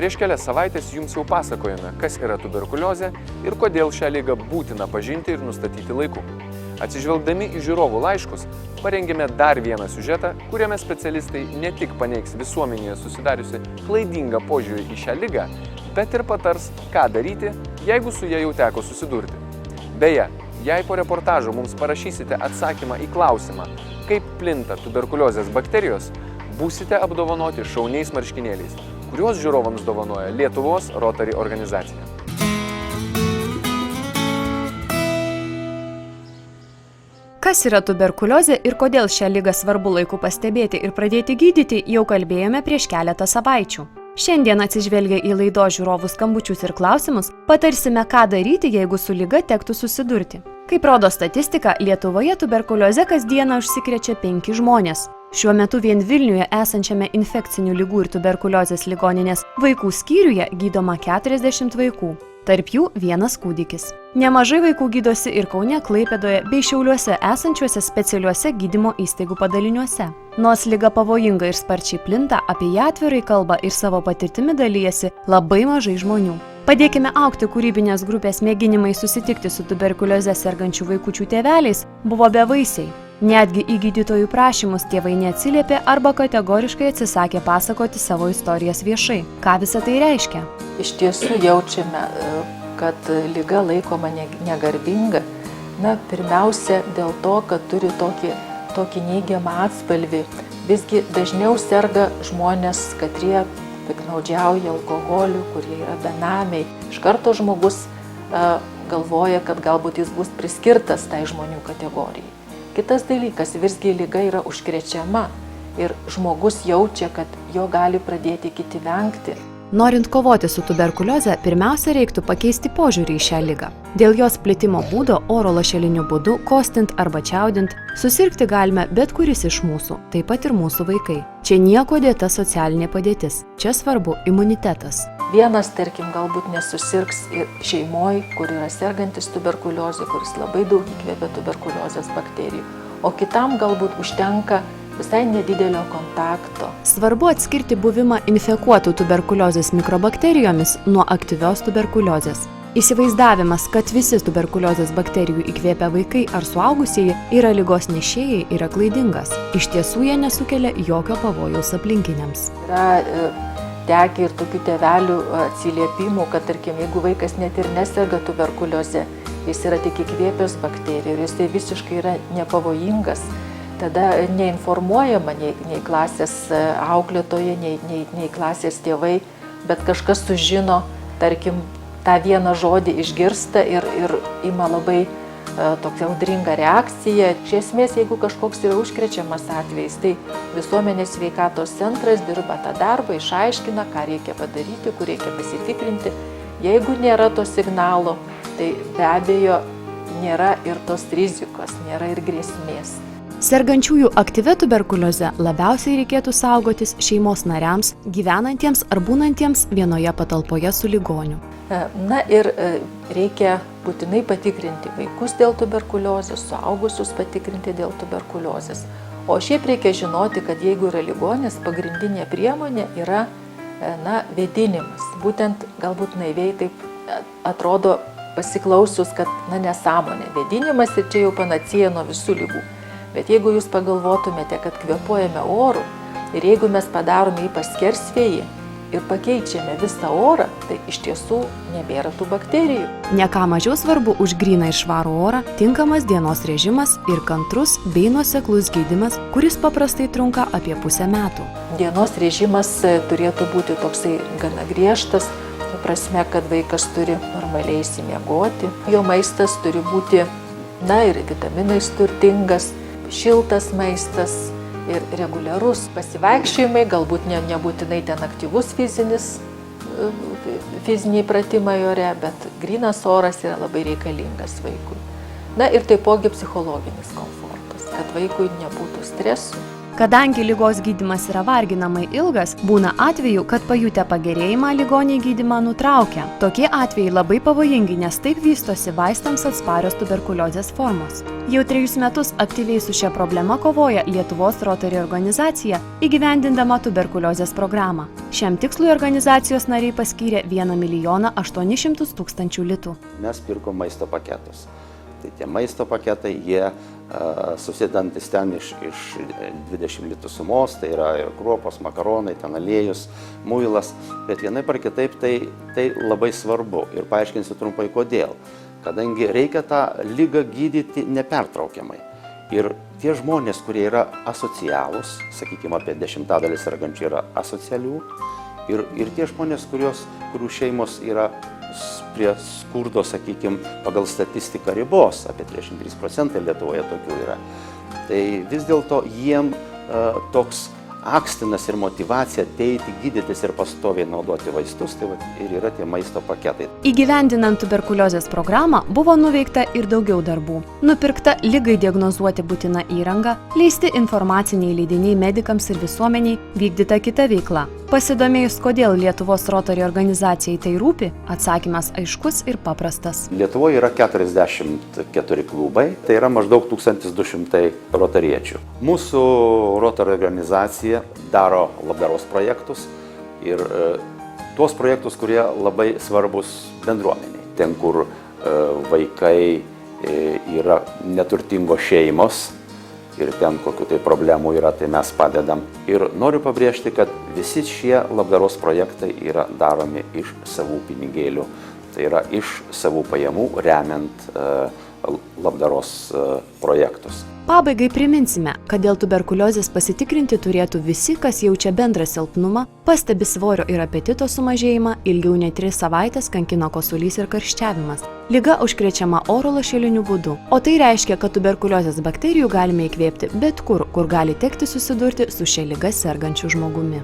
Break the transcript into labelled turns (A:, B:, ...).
A: Prieš kelias savaitės jums jau pasakojame, kas yra tuberkuliozė ir kodėl šią ligą būtina pažinti ir nustatyti laiku. Atsižvelgdami į žiūrovų laiškus, parengėme dar vieną siužetą, kuriame specialistai ne tik paneigs visuomenėje susidariusi klaidingą požiūrį į šią ligą, bet ir patars, ką daryti, jeigu su ja jau teko susidurti. Beje, jei po reportažo mums parašysite atsakymą į klausimą, kaip plinta tuberkuliozės bakterijos, būsite apdovanoti šauniais marškinėliais, kuriuos žiūrovams dovanoja Lietuvos Rotary organizacija.
B: Kas yra tuberkuliozė ir kodėl šią ligą svarbu laiku pastebėti ir pradėti gydyti, jau kalbėjome prieš keletą savaičių. Šiandien atsižvelgę į laidos žiūrovų skambučius ir klausimus, patarsime, ką daryti, jeigu su liga tektų susidurti. Kaip rodo statistika, Lietuvoje tuberkuliozė kasdieną užsikrečia 5 žmonės. Šiuo metu vien Vilniuje esančiame infekcinių ligų ir tuberkuliozės ligoninės vaikų skyriuje gydoma 40 vaikų. Tarp jų 1 kūdikis. Nemažai vaikų gydosi ir Kaune, Klaipėdoje bei Šiauliuose esančiuose specialiuose gydymo įstaigų padaliniuose. Nors liga pavojinga ir sparčiai plinta, apie ją atvirai kalba ir savo patirtimi dalijasi labai mažai žmonių. Padėkime augti kūrybinės grupės mėginimai susitikti su tuberkulioze sergančių vaikučių tėveliais buvo bevaisiai. Netgi į gydytojų prašymus tėvai neatsiliepė arba kategoriškai atsisakė pasakoti savo istorijas viešai. Ką visa tai reiškia?
C: Iš tiesų jaučiame, kad liga laikoma negarbinga. Pirmiausia, dėl to, kad turi tokį neigiamą atspalvį. Visgi dažniau serga žmonės, kurie piktnaudžiauja alkoholiu, kurie yra benamiai. Iš karto žmogus galvoja, kad galbūt jis bus priskirtas tai žmonių kategorijai. Kitas dalykas, visgi liga yra užkrečiama ir žmogus jaučia, kad jo gali pradėti kiti vengti.
B: Norint kovoti su tuberkulioze, pirmiausia reiktų pakeisti požiūrį į šią ligą. Dėl jos plitimo būdo oro lašeliniu būdu, kostint arba čiaudint, susirgti galime bet kuris iš mūsų, taip pat ir mūsų vaikai. Čia nieko dėta socialinė padėtis, čia svarbu imunitetas.
C: Vienas, tarkim, galbūt nesusirgs ir šeimoje, kur yra sergantis tuberkuliozė, kuris labai daug įkvėpia tuberkuliozės bakterijų, o kitam galbūt užtenka visai nedidelio kontakto.
B: Svarbu atskirti buvimą infekuotų tuberkuliozės mikrobakterijomis nuo aktyvios tuberkuliozės. Įsivaizdavimas, kad visi tuberkuliozės bakterijų įkvėpia vaikai ar suaugusieji yra ligos nešėjai, yra klaidingas. Iš tiesų jie nesukelia jokio pavojaus aplinkiniams.
C: Tekia ir tokių tėvelių atsiliepimų, kad, tarkim, jeigu vaikas net ir neserga tuberkulioze, jis yra tik įkvėpęs bakterijų ir jis tai visiškai yra nepavojingas, tada neinformuojama nei klasės auklėtoja, nei klasės tėvai, bet kažkas sužino, tarkim, tą vieną žodį išgirsta ir ima labai tokia audringa reakcija. Iš esmės, jeigu kažkoks yra užkrečiamas atvejis, tai visuomenės sveikatos centras dirba tą darbą, išaiškina, ką reikia padaryti, kur reikia pasitikrinti. Jeigu nėra to signalo, tai be abejo nėra ir tos rizikos, nėra ir grėsmės.
B: Sergančiųjų aktyvia tuberkulioze labiausiai reikėtų saugotis šeimos nariams, gyvenantiems ar būnantiems vienoje patalpoje su ligoniu.
C: Ir reikia būtinai patikrinti vaikus dėl tuberkuliozės, suaugusius patikrinti dėl tuberkuliozės. O šiaip reikia žinoti, kad jeigu yra ligonis, pagrindinė priemonė yra vėdinimas. Būtent galbūt naiviai taip atrodo pasiklausius, kad nesąmonė. Vėdinimas ir čia jau panacėja nuo visų ligų. Bet jeigu jūs pagalvotumėte, kad kvėpuojame oru ir jeigu mes padarome ypač skersvėjį ir pakeičiame visą orą, tai iš tiesų nebėra tų bakterijų.
B: Ne ką mažiau svarbu už gryną ir švarų orą, tinkamas dienos režimas ir kantrus bei nuoseklus gydymas, kuris paprastai trunka apie pusę metų.
C: Dienos režimas turėtų būti toksai gana griežtas, prasme, kad vaikas turi normaliai išsimiegoti, jo maistas turi būti, ir vitaminais turtingas, šiltas maistas ir reguliarus pasivaikščiojimai, galbūt nebūtinai ten aktyvus fiziniai pratimai ore, bet grynas oras yra labai reikalingas vaikui. Ir taipogi psichologinis komfortas, kad vaikui nebūtų stresų.
B: Kadangi ligos gydymas yra varginamai ilgas, būna atvejų, kad pajutę pagerėjimą ligoniai gydymą nutraukia. Tokie atvejai labai pavojingi, nes taip vystosi vaistams atsparios tuberkuliozės formos. Jau 3 metus aktyviai su šia problema kovoja Lietuvos Rotary organizacija, įgyvendindama tuberkuliozės programą. Šiam tikslui organizacijos nariai paskyrė 1 800 000 litų.
D: Mes pirkom maisto paketus. Tai tie maisto paketai, jie susidantis ten iš 20 litų sumos, tai yra ir kruopos, makaronai, ten aliejus, muilas, bet vienaip ar kitaip tai labai svarbu ir paaiškinsiu trumpai kodėl. Kadangi reikia tą ligą gydyti nepertraukiamai. Ir tie žmonės, kurie yra asocialūs, sakykime, apie 10% sergančių yra asocialių, ir tie žmonės, kurių šeimos yra prie skurdo, sakykime, pagal statistiką ribos, apie 33% Lietuvoje tokių yra. Tai vis dėlto jiem toks akstinas ir motyvacija ateiti, gydytis ir pastoviai naudoti vaistus, tai ir yra tie maisto paketai.
B: Įgyvendinant tuberkuliozės programą buvo nuveikta ir daugiau darbų. Nupirkta ligai diagnozuoti būtina įranga, leisti informaciniai leidiniai medikams ir visuomeniai, vykdyta kita veikla. Pasidomėjus, kodėl Lietuvos Rotary organizacijai tai rūpi, atsakymas aiškus ir paprastas.
D: Lietuvoje yra 44 klubai, tai yra maždaug 1200 rotariečių. Mūsų Rotary organizacija daro labdaros projektus ir tuos projektus, kurie labai svarbus bendruomeniai. Ten, kur vaikai yra neturtingos šeimos, ir ten kokių tai problemų yra, tai mes padedam. Ir noriu pabrėžti, kad visi šie labdaros projektai yra daromi iš savų pinigėlių, tai yra iš savų pajamų remiant labdaros projektus.
B: Pabaigai priminsime, kad dėl tuberkuliozės pasitikrinti turėtų visi, kas jaučia bendrą silpnumą, pastebi svorio ir apetito sumažėjimą, ilgiau nei 3 savaitės kankina kosulys ir karščiavimas. Liga užkrečiama oro lašeliniu būdu, o tai reiškia, kad tuberkuliozės bakterijų galime įkvėpti bet kur gali tekti susidurti su šia liga sergančiu žmogumi.